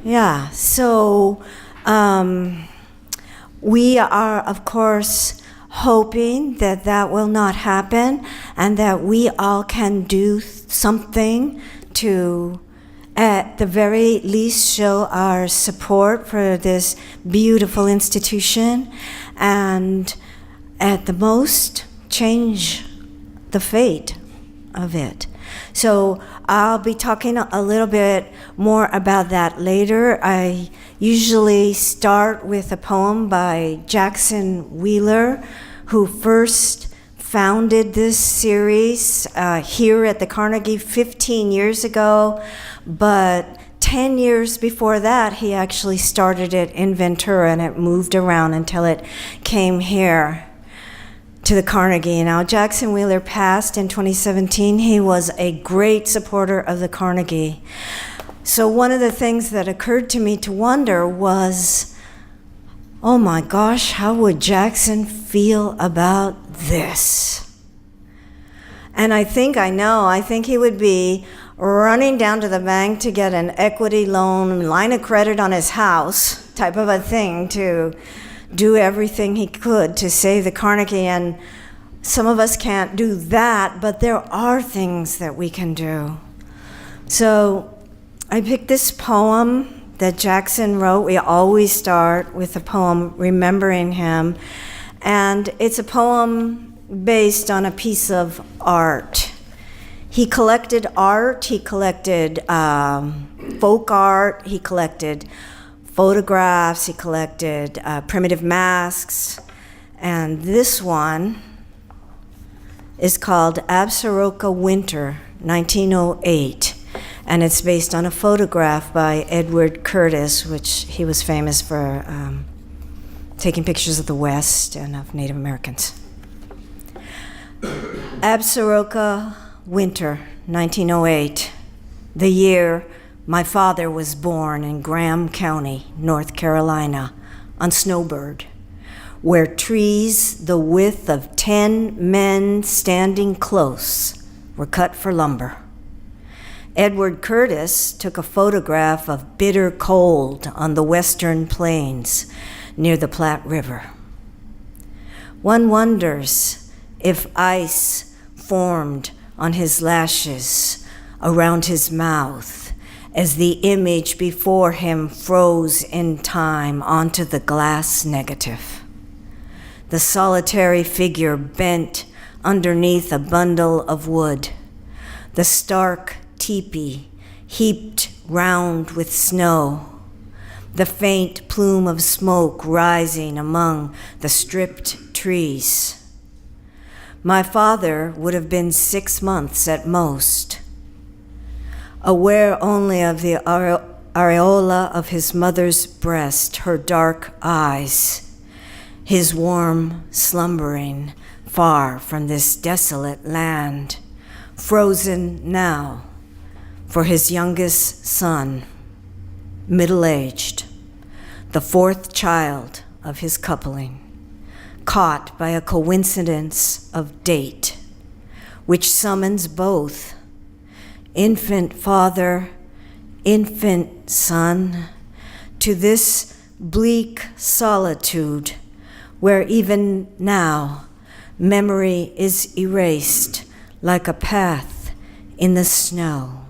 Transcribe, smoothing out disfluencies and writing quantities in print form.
Yeah, so we are, of course, hoping that that will not happen and that we all can do something to, at the very least, show our support for this beautiful institution and, at the most, change the fate of it. So I'll be talking a little bit more about that later. I usually start with a poem by Jackson Wheeler, who first founded this series here at the Carnegie 15 years ago, but 10 years before that, he actually started it in Ventura, and it moved around until it came here to the Carnegie. Now, Jackson Wheeler passed in 2017. He was a great supporter of the Carnegie. So one of the things that occurred to me to wonder was, oh my gosh, how would Jackson feel about this? And I think I know. I think he would be running down to the bank to get an equity loan, line of credit on his house, type of a thing, to do everything he could to save the Carnegie. And some of us can't do that, but there are things that we can do. So I picked this poem that Jackson wrote. We always start with a poem remembering him. And it's a poem based on a piece of art. He collected art, he collected folk art, he collected photographs, he collected primitive masks, and this one is called Absoraka Winter, 1908, and it's based on a photograph by Edward Curtis, which he was famous for taking pictures of the West and of Native Americans. Absoraka Winter, 1908, the year my father was born in Graham County, North Carolina, on Snowbird, where trees the width of 10 men standing close were cut for lumber. Edward Curtis took a photograph of bitter cold on the western plains near the Platte River. One wonders if ice formed on his lashes, around his mouth, as the image before him froze in time onto the glass negative. The solitary figure bent underneath a bundle of wood, the stark teepee heaped round with snow, the faint plume of smoke rising among the stripped trees. My father would have been 6 months at most, aware only of the aureola of his mother's breast, her dark eyes, his warm slumbering far from this desolate land, frozen now for his youngest son, middle-aged, the fourth child of his coupling, caught by a coincidence of date, which summons both infant father, infant son, to this bleak solitude where even now memory is erased like a path in the snow.